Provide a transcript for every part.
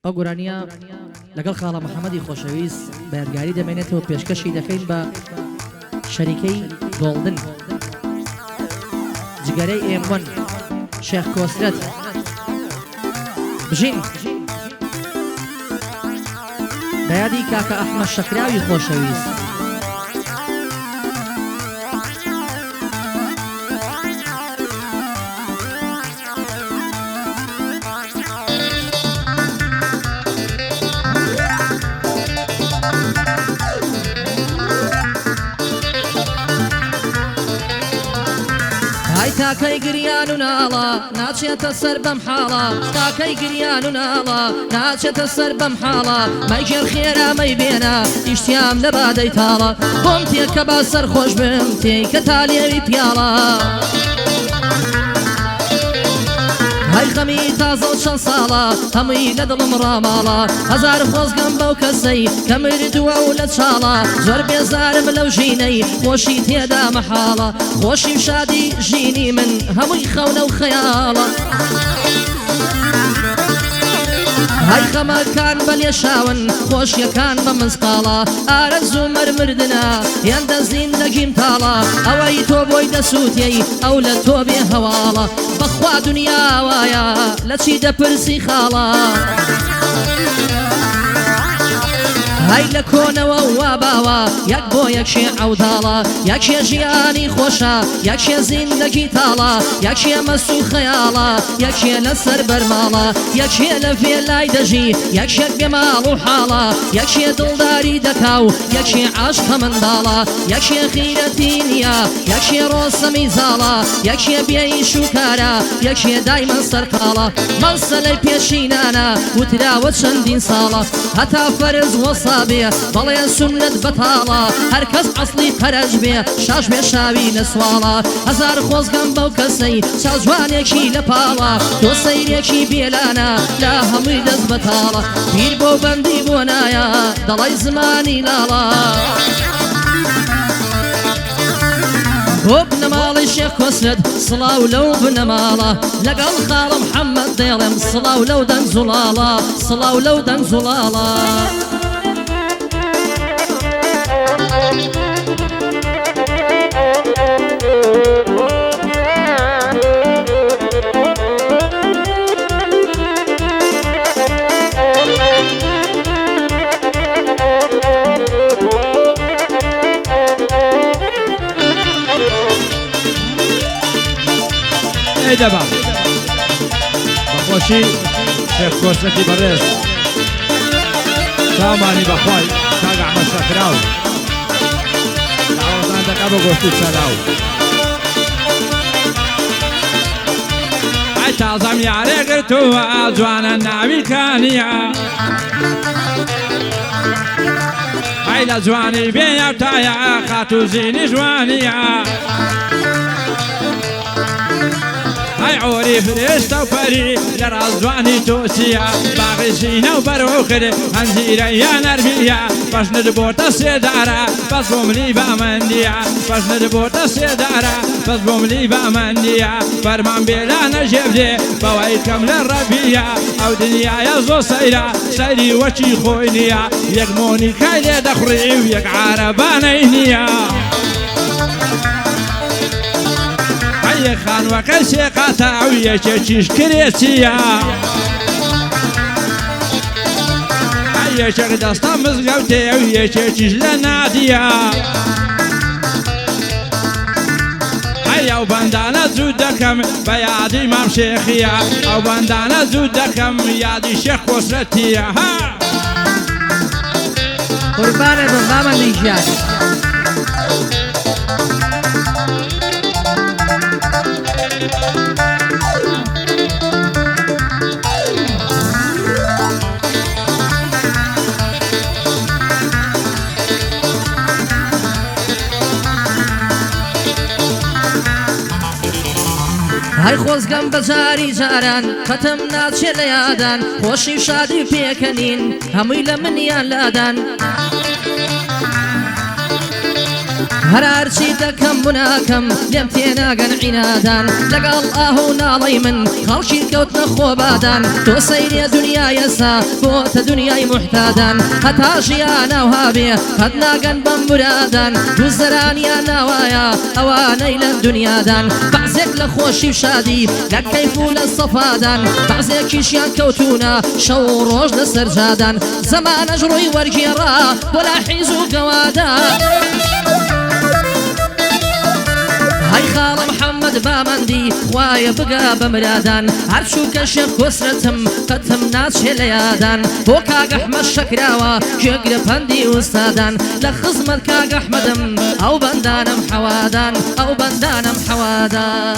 ئەو گۆرانیە لەگەڵ خاڵە محەممەدی خۆشەویست بەیانگاری دەمێنێتەوە پێشکەشی دەکەین بە شەریکەی گۆڵدن جگەرەی ئێموەن شێخ کۆسرەت بژین بەیادی کاکە ئەحمەد شەکراوی خۆشەویست تاکەی گریان و ناڵە ناچێتە سەر بەم حاڵە تاکەی گریان و ناڵە ناچێتە سەر بەم حاڵە مەیگێر خێرا مەی بێنە ئیشتیام لە بادەی تاڵە بۆم تێکە با سەرخۆش بم تێیکە تا لێوی پیاڵە هەی خەمی تازە و چەند ساڵە هەمووی لە دڵم ڕاماڵە هەزار خۆزگەم بەو کەسەی کە مردووە و لە چاڵە زۆر بێزارم لەو ژینەی خۆشی تێدا مەحاڵە خۆشی و شادی ژینی من هەمووی خەونە و خەیاڵە هەی خەمەکان بە لێشاون خۆشیەکان بە مزقاڵە ئارەزوو مەرمردنە هێندە زیندەگیم تاڵە ئەوەی تۆ بۆی دەسووتەی ئەو لە تۆ بێ هەواڵە بەخوا دنیا وایە لە چی دەپرسی خاڵە هەی لە کۆنەوە وا باوە یەک بۆ یەکشێ ئەوداڵە یەکشێ ژیانی خۆشە یەکشێ زیندەگی تاڵە یەکشێ مەسوو خەیاڵە یەکشێ لەسەر بەرماڵە یەکشێ لە فێلای دەژی یەکشێک بێماڵ و حاڵە یەکشێ دڵداری دەکا و یەکشێ عاشقە منداڵە یەکشێ خیرەتی نییە یەکشێ ڕۆسەمی زاڵە یەکشێ بێئیش و کارە یەکشێ دایمەن سەرقاڵە مەسەلەی پێشینانە وتراوە چەندین ساڵە هەتا فەرز وەسا بەڵێ سونەت بەتاڵە هەرکەس عەسڵی پەرەج بێ شاش بێ شاوی لە سواڵە هەزار خۆزگەم بەو کەسەی چاوجوانێکی لە پاڵە تۆ سەیرێکی بێلانە لە هەمووی دەست بەتاڵە پیر بۆ بەندی بۆ نایە دەڵی زمانی لاڵە بۆ بنەماڵی شێخ کۆسرەت سڵاو لەو بنەماڵە لەگەڵ خاڵە محەممەد دێڵێم سڵاو لەو دەنگ زوڵاڵە سڵاو لەو دەنگ زوڵاڵە دەبا بەخۆشی شێخ کۆسرەتی بەڕێز چاومانی بەخوای کاک ئەحمەد شەکراو داوەزان دەکا بە گۆشتی چەلاو ئەی تازەم یارێ گرتووە جوانە ناوی کانیە ئەی لە جوانی بێنە تایە قات و زینی جوانیە ئەی عۆری فرێشتە و پەری لە ڕازجوانی تۆچیە باغی ژینە و بەرەوخرێ هەنجیرە یا نەرمیە بەشنت بۆتە سێدارە بەس بۆ ملی بامەندیە بەشنت بۆتە سێدارە بەس بۆ ملی بامەندیە فەرمان بێلا نەژێبدێ بەوەی کەم لە ڕەبیە ئەو دنیایە زۆ سەیرە سەیری وەچی خۆی نییە یەک مۆنیکای لێ دەخڕی و یەک عارەبانەی نییە یەک خانوەکەی سێقاتە ئەو یەکێکیش کرێچیە یەکێک دەستە مزگەوتێ ئەو یەکێکیش لە نادیە ئەو بەندانە جوو دەکەم بە یادی مام شێخیە ئەو بەندانە جوو دەکەم یادی شێخ کۆسرەتیە قوربانە بم بامەندی ژیان هەی خۆزگەم بەجاری جاران قەتم ناچێ لە یادان خۆشی و شادی پێکەنین هەمووی لە منیان لادان هەرچی دەکەم مناکەم لێم تێناگەن عینادان لەگەڵ ئاهو ناڵی من خەڵکی کەوتنە خۆبادان تۆ سەیرێ دنیای ئێستا بۆتە دنیای محتادان هەتا ژیان ناوها بێ هەت ناگەن بەم مرادان دووزەرانیان ناوایە ئەوانەی لە دنیادان بەعزێک لە خۆشی و شادی لە کەیف و لە سەفادان بەعزێکیشیان کەوتونە شەو و ڕۆژ لەسەر جادان زەمانەش ڕووی وەرگێڕا بۆ لا حیز و گەوادان هەی خاڵە محەممەد بامەندی خوایە بگا بە مرادان هەرچوو کە شێخ کۆسرەتم قەتم ناچێ لە یادان بۆ کاگەحمەد شەکراوە گوێگرە پەندی ئوستادان لە خزمەت کاگەحمەدم ئەو بەندانم حەوادان ئەو بەندانم حەوادان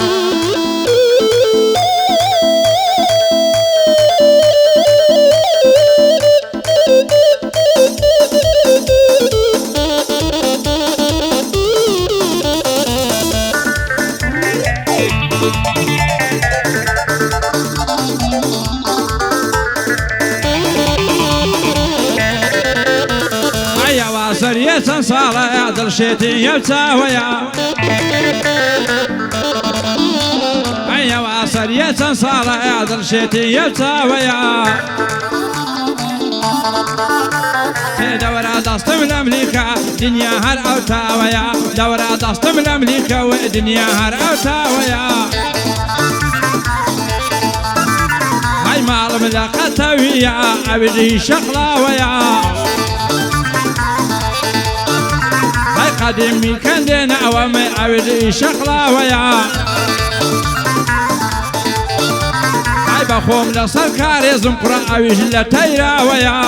سەریە چەند ساڵەیە دڵشێتی یەوچاوەیە ئەیەوە سەریە چەند ساڵەیە دڵشێتی یەوچاوەیە دەوەرە دەستم لەم لیکە دنیا هەر ئەو تاوەیە دەوەرە دەستم لەم لیکەوە دنیا هەر ئەو تاوەیە هەی ماڵم لە قەتەویە ئەویژی شەقڵاوەیە قديمي كان دينا عوامي عويلي شقلاويا هاي بخوم لصر كاري زمقرا عويش لتيراويا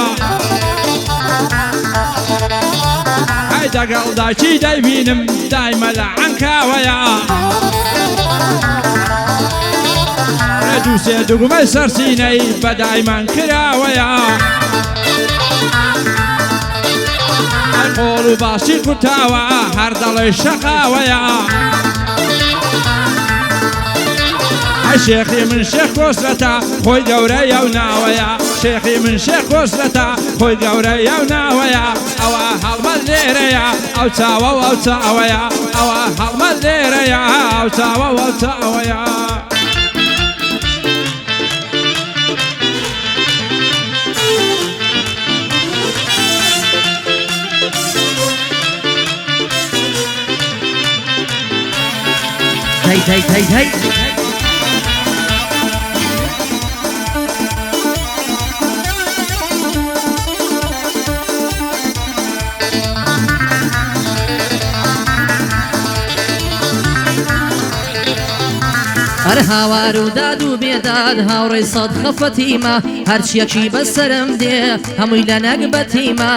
هاي دقل داشي دايبينم دايما لعنكاويا ردوسي دوغمي سرسيني بدايما كراويا قول باشی کوتاوە هەر دەڵێ شەقاوەیە ئەی شێخی من شێخ کۆسرەتە خۆی گەورەیە و ناوەیە شێخی من شێخ کۆسرەتە خۆی گەورەیە و ناوەیە ئەوە هەڵمەت لێرەیە ئەو چاوە و ئەو چاوەیە ئەوە هەڵمەت لێرەیە ئەو چاوە و ئەو چاوەیە هەی هەی هەی هەر هاوار و داد و بێداد هاوڕێی سەد خەفەتیمە هەرچیەکی بەسەرم دێ هەمووی لە نەکبەتیمە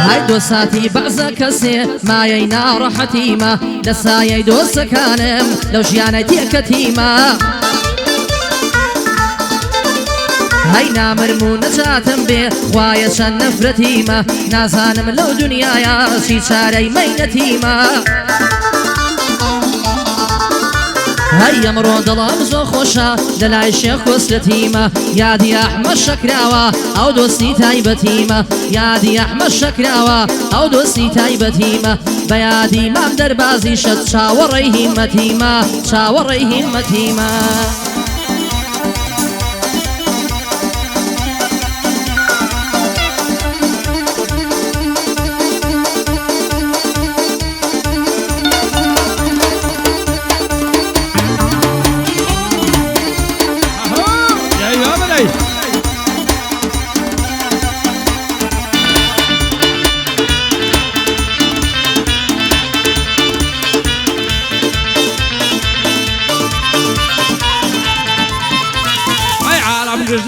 هاي دو ساتي بعزا كسي مايي ناڕەحەتیمە لە سایەی دۆستەکانم لەو ژیانەی تێکەتیمە هاي نامرم و نەجاتم بێ خوایە چەند نەفرەتیمە نازانم لەو دنیایە چی چارەی مەینەتیمە هەی ئەمڕۆ دڵم زۆر خۆشە لە لای شێخ کۆسرەتیمە یادی ئەحمەد شەکراوە ئەو دۆستی تایبەتیمە یادی ئەحمەد شەکراوە ئەو دۆستی تایبەتیمە بە یادی مام دەربازی شەد چاوەڕێی هیممەتیمە چاوەڕێی هیممەتیمە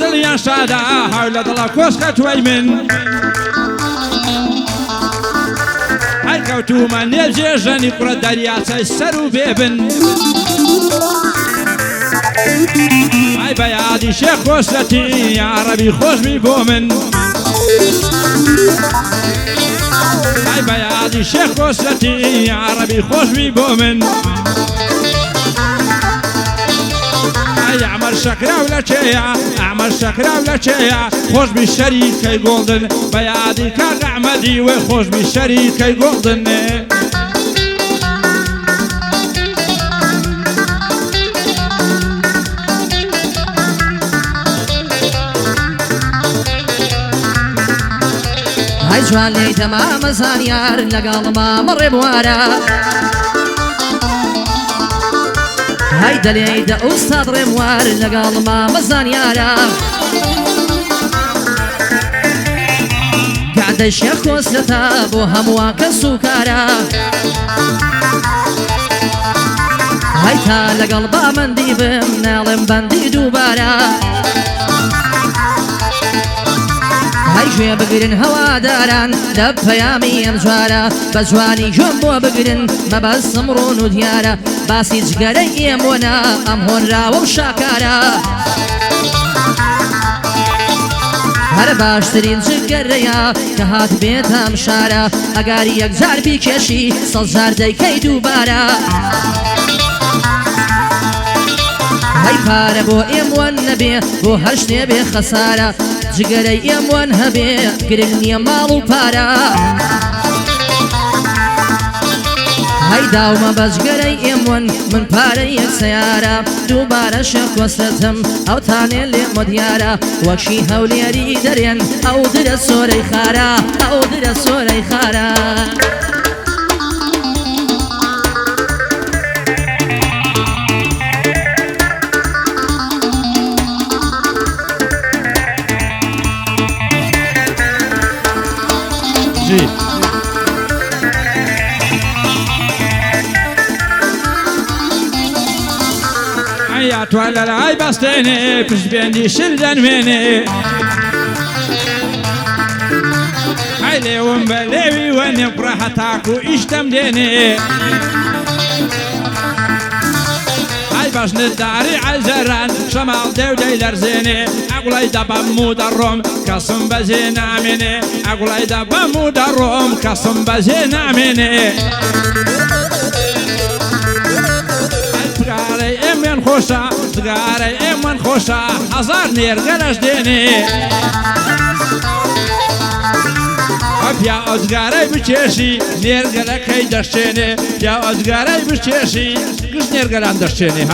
دڵیان شادا هەر لە دڵە کۆشکە توی من هەر کەوتومە نێژێژەنی کوڕە دەریاچەی سەر و بێبن ئای بە یادی شێخ کۆسرەتی یاڕەبی خۆشبی بۆ من ئای بە یادی شێخ کۆسرەتی یاڕەبی خۆشبی بۆ من ئەمەر شەکراو لە چێیە ئەمەر شەکراو لە چێیە خۆشبی شەریکەی گۆڵدن بە یادی کاک ئەحمەدی وێ خۆشبی شەریکەی گۆڵدن هەی جوان لێی تەمامە زانیار لەگەڵ مامە ڕێبوارە هەی دەلێیدە ئوستاد ڕێبوار لەگەڵ مامە زانیارە کاتەی شێخ کۆسلەتە بۆ هەمووان کەس و کارە هەی تا لەگەڵ بامەندی بم ناڵێم بەندی دووبارە هەی گوێ بگرن هەواداران لە پەیامی ئەم جوارە بە جوانی گوێم بۆ بگرن مەبەستم ڕۆن و دیارە باسی جگەرەی ئێمۆنە ئەم هۆنراوە و شاکارە هەر باشترین جگەرەیە کە هات بێتە ئەم شارە ئەگاری یەکجار بیکێشی سەد جار دەیکەی دووبارە هەی پارە بۆ ئێموان نەبێ بۆ هەر شتێ بێ خەسارە جگەرەی ئێموان هەبێ گرنگ نییە ماڵ و پارە هەی داومە بە جگەرەی ئێموان من پارەی یەک سەیارە دووبارە شێخ کۆسلەتم ئەو تانێ لێمە دیارە وەکشی هەولێری دەرێن ئەو درە سۆرەی خارە ئەو درە سۆرەی خارە یا توان لە لای بەستێنێ پشتبێنی شل دەنوێنێ ئەی لێوم بە لێوی وەنێ پڕە هەتاک و ئیشتەم دێنێ ئەی بەشنداری عەزەران شەماڵ دێودەی لەرزێنێ ئەگوڵای دەبەم و دەڕۆم کەسم بەجێ نامێنێ ئەگوڵای دەبەم و دەڕۆم کەسم بەجێ نامێنێ زگارەی ئێمێن خۆشە زگارەی ئێمەن خۆشە هەزار نێرگەلەش دێنێ پیا ئۆزگارەی بچێشی نێرگەلەکەی دەشتێنێ پیا ئۆزگارەی بچێشی گشت نێرگەلان دەشتێنێ